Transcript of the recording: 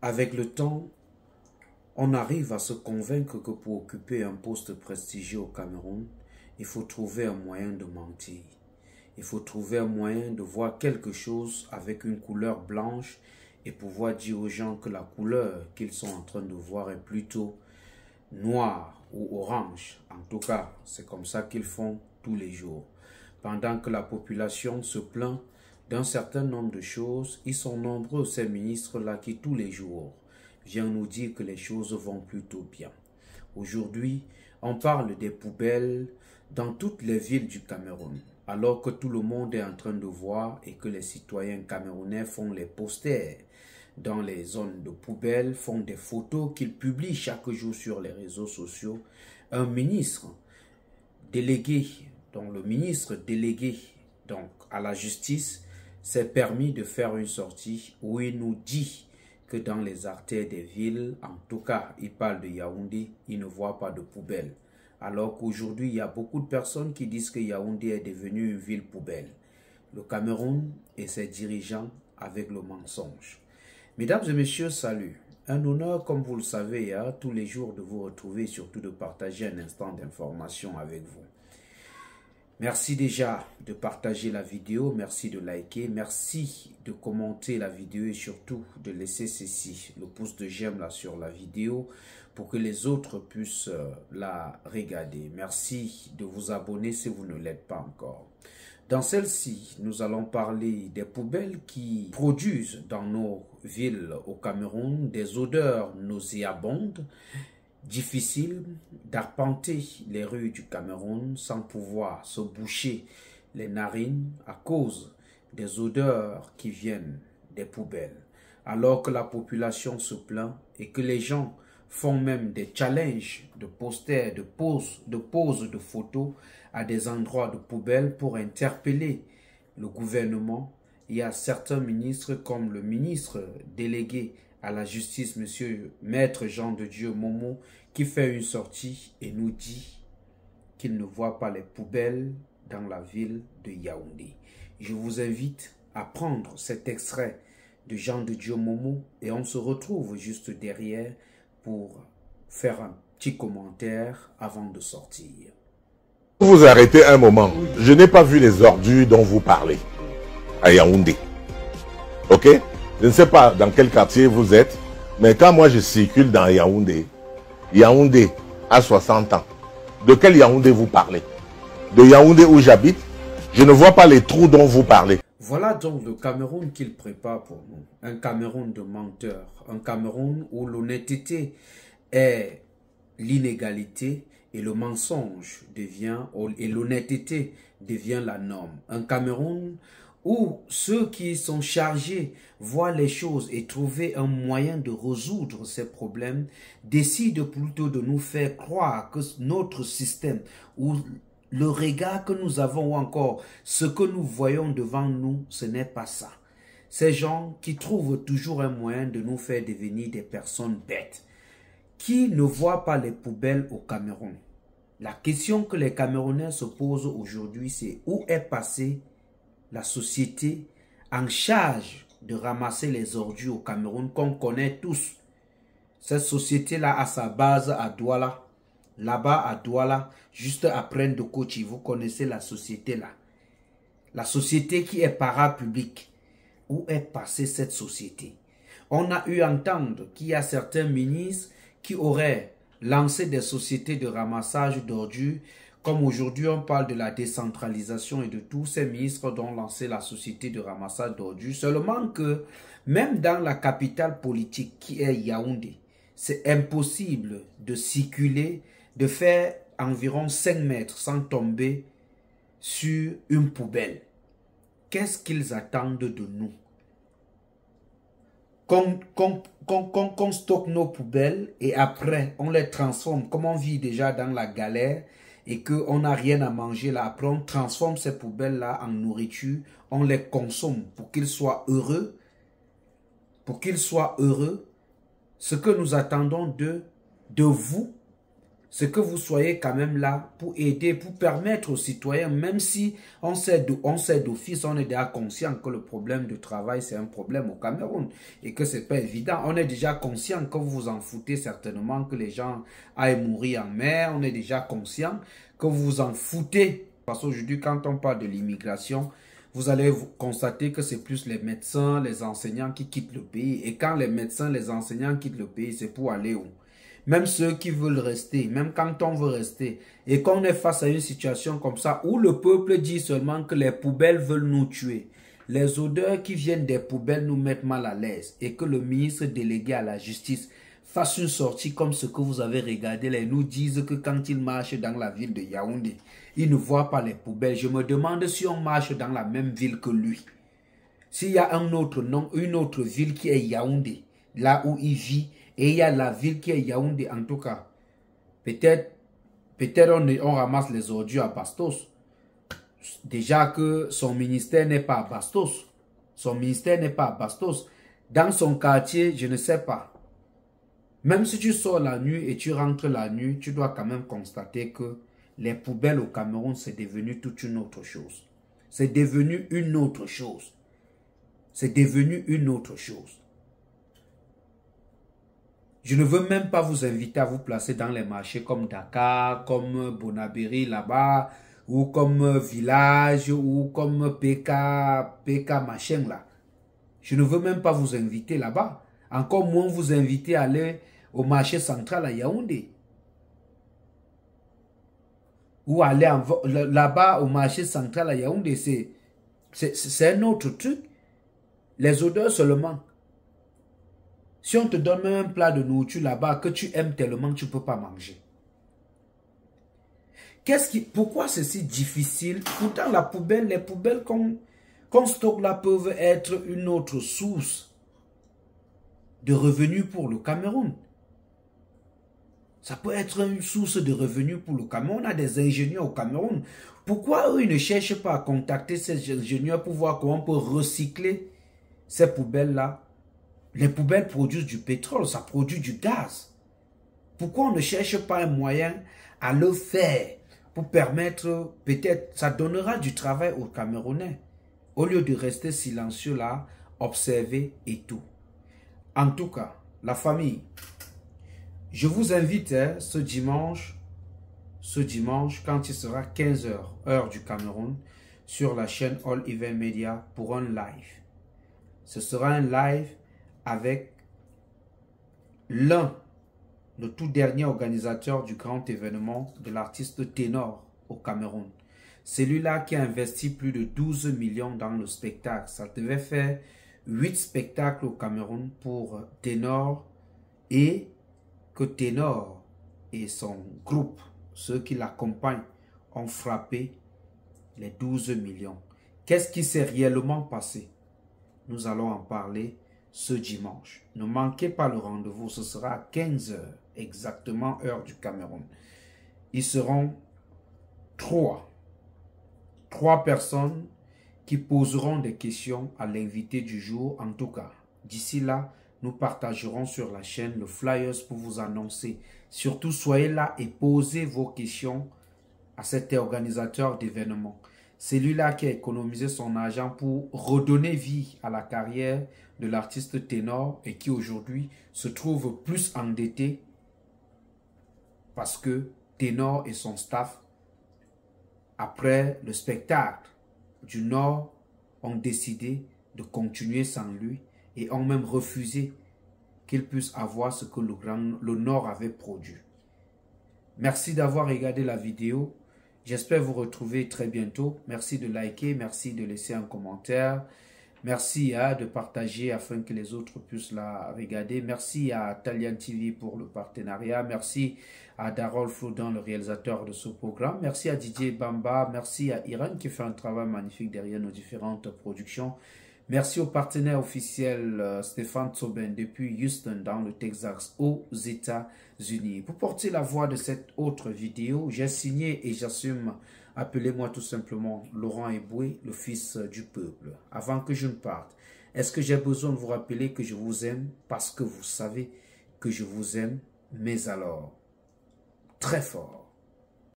Avec le temps, on arrive à se convaincre que pour occuper un poste prestigieux au Cameroun, il faut trouver un moyen de mentir. Il faut trouver un moyen de voir quelque chose avec une couleur blanche et pouvoir dire aux gens que la couleur qu'ils sont en train de voir est plutôt noire ou orange. En tout cas, c'est comme ça qu'ils font tous les jours. Pendant que la population se plaint d'un certain nombre de choses, ils sont nombreux ces ministres-là qui tous les jours viennent nous dire que les choses vont plutôt bien. Aujourd'hui, on parle des poubelles dans toutes les villes du Cameroun, alors que tout le monde est en train de voir et que les citoyens camerounais font les posters dans les zones de poubelles, font des photos qu'ils publient chaque jour sur les réseaux sociaux. Un ministre délégué, donc le ministre délégué donc, à la justice, s'est permis de faire une sortie où il nous dit que dans les artères des villes, en tout cas, il parle de Yaoundé, il ne voit pas de poubelle. Alors qu'aujourd'hui, il y a beaucoup de personnes qui disent que Yaoundé est devenue une ville poubelle. Le Cameroun et ses dirigeants avec le mensonge. Mesdames et messieurs, salut. Un honneur, comme vous le savez, tous les jours de vous retrouver et surtout de partager un instant d'information avec vous. Merci déjà de partager la vidéo, merci de liker, merci de commenter la vidéo et surtout de laisser ceci, le pouce de j'aime là sur la vidéo pour que les autres puissent la regarder. Merci de vous abonner si vous ne l'êtes pas encore. Dans celle-ci, nous allons parler des poubelles qui produisent dans nos villes au Cameroun des odeurs nauséabondes. Difficile d'arpenter les rues du Cameroun sans pouvoir se boucher les narines à cause des odeurs qui viennent des poubelles. Alors que la population se plaint et que les gens font même des challenges de posters, de poses de photos à des endroits de poubelles pour interpeller le gouvernement. Il y a certains ministres comme le ministre délégué à la justice, monsieur Maître Jean de Dieu Momo, qui fait une sortie et nous dit qu'il ne voit pas les poubelles dans la ville de Yaoundé. Je vous invite à prendre cet extrait de Jean de Dieu Momo et on se retrouve juste derrière pour faire un petit commentaire avant de sortir. Vous arrêtez un moment. Je n'ai pas vu les ordures dont vous parlez à Yaoundé. Ok? Je ne sais pas dans quel quartier vous êtes, mais quand moi je circule dans Yaoundé, Yaoundé a 60 ans. De quel Yaoundé vous parlez? De Yaoundé où j'habite, je ne vois pas les trous dont vous parlez. Voilà donc le Cameroun qu'il prépare pour nous. Un Cameroun de menteurs. Un Cameroun où l'honnêteté est l'inégalité et le mensonge devient, et l'honnêteté devient la norme. Un Cameroun où ceux qui sont chargés voient les choses et trouver un moyen de résoudre ces problèmes, décident plutôt de nous faire croire que notre système ou le regard que nous avons ou encore ce que nous voyons devant nous, ce n'est pas ça. Ces gens qui trouvent toujours un moyen de nous faire devenir des personnes bêtes, qui ne voient pas les poubelles au Cameroun. La question que les Camerounais se posent aujourd'hui, c'est où est passée la société en charge de ramasser les ordures au Cameroun qu'on connaît tous. Cette société-là a sa base à Douala. Là-bas à Douala, juste après Ndokochi, vous connaissez la société-là. La société qui est parapublique. Où est passée cette société? On a eu à entendre qu'il y a certains ministres qui auraient lancé des sociétés de ramassage d'ordures. Comme aujourd'hui, on parle de la décentralisation et de tous ces ministres dont lancé la société de ramassage d'ordures. Seulement que, même dans la capitale politique qui est Yaoundé, c'est impossible de circuler, de faire environ 5 mètres sans tomber sur une poubelle. Qu'est-ce qu'ils attendent de nous? Qu'on stocke nos poubelles et après, on les transforme. Comme on vit déjà dans la galère et qu'on n'a rien à manger là, après on transforme ces poubelles-là en nourriture, on les consomme pour qu'ils soient heureux. Pour qu'ils soient heureux, ce que nous attendons de vous, c'est que vous soyez quand même là pour aider, pour permettre aux citoyens, même si on sait d'office, on est déjà conscient que le problème de travail, c'est un problème au Cameroun et que c'est pas évident. On est déjà conscient que vous vous en foutez certainement que les gens aillent mourir en mer. On est déjà conscient que vous vous en foutez. Parce qu'aujourd'hui, quand on parle de l'immigration, vous allez constater que c'est plus les médecins, les enseignants qui quittent le pays. Et quand les médecins, les enseignants quittent le pays, c'est pour aller où? Même ceux qui veulent rester, même quand on veut rester, et qu'on est face à une situation comme ça, où le peuple dit seulement que les poubelles veulent nous tuer, les odeurs qui viennent des poubelles nous mettent mal à l'aise, et que le ministre délégué à la justice fasse une sortie comme ce que vous avez regardé là, et nous dise que quand il marche dans la ville de Yaoundé, il ne voit pas les poubelles. Je me demande si on marche dans la même ville que lui. S'il y a un autre nom, une autre ville qui est Yaoundé, là où il vit, et il y a la ville qui est Yaoundé, en tout cas. Peut-être on ramasse les ordures à Bastos. Déjà que son ministère n'est pas à Bastos. Son ministère n'est pas à Bastos. Dans son quartier, je ne sais pas. Même si tu sors la nuit et tu rentres la nuit, tu dois quand même constater que les poubelles au Cameroun, c'est devenu toute une autre chose. C'est devenu une autre chose. C'est devenu une autre chose. Je ne veux même pas vous inviter à vous placer dans les marchés comme Dakar, comme Bonabéry là-bas, ou comme Village, ou comme PK machin là. Je ne veux même pas vous inviter là-bas. Encore moins vous inviter à aller au marché central à Yaoundé. Ou aller là-bas au marché central à Yaoundé. C'est un autre truc. Les odeurs seulement. Si on te donne même un plat de nourriture là-bas que tu aimes tellement que tu ne peux pas manger. Pourquoi c'est si difficile? Pourtant, les poubelles qu'on stocke là peuvent être une autre source de revenus pour le Cameroun. Ça peut être une source de revenus pour le Cameroun. On a des ingénieurs au Cameroun. Pourquoi eux, ils ne cherchent pas à contacter ces ingénieurs pour voir comment on peut recycler ces poubelles-là? Les poubelles produisent du pétrole, ça produit du gaz. Pourquoi on ne cherche pas un moyen à le faire pour permettre, peut-être, ça donnera du travail aux Camerounais, au lieu de rester silencieux là, observer et tout. En tout cas, la famille, je vous invite ce dimanche, quand il sera 15 h, heure du Cameroun, sur la chaîne All Event Media pour un live. Ce sera un live avec le tout dernier organisateur du grand événement de l'artiste Ténor au Cameroun. Celui-là qui a investi plus de 12 millions dans le spectacle. Ça devait faire 8 spectacles au Cameroun pour Ténor, et que Ténor et son groupe, ceux qui l'accompagnent, ont frappé les 12 millions. Qu'est-ce qui s'est réellement passé? Nous allons en parler ce dimanche. Ne manquez pas le rendez-vous, ce sera à 15 h, exactement heure du Cameroun. Ils seront trois personnes qui poseront des questions à l'invité du jour. En tout cas, d'ici là, nous partagerons sur la chaîne le flyers pour vous annoncer. Surtout, soyez là et posez vos questions à cet organisateur d'événements. C'est lui-là qui a économisé son argent pour redonner vie à la carrière de l'artiste Ténor et qui aujourd'hui se trouve plus endetté parce que Ténor et son staff, après le spectacle du Nord, ont décidé de continuer sans lui et ont même refusé qu'il puisse avoir ce que le Nord avait produit. Merci d'avoir regardé la vidéo. J'espère vous retrouver très bientôt. Merci de liker, merci de laisser un commentaire. Merci de partager afin que les autres puissent la regarder. Merci à Talian TV pour le partenariat. Merci à Darol Floudon, le réalisateur de ce programme. Merci à Didier Bamba. Merci à Irène qui fait un travail magnifique derrière nos différentes productions. Merci au partenaire officiel Stéphane Tsoben depuis Houston dans le Texas aux États-Unis. Pour porter la voix de cette autre vidéo, j'ai signé et j'assume, appelez-moi tout simplement Laurent Eboué, le fils du peuple. Avant que je ne parte, est-ce que j'ai besoin de vous rappeler que je vous aime parce que vous savez que je vous aime, mais alors, très fort.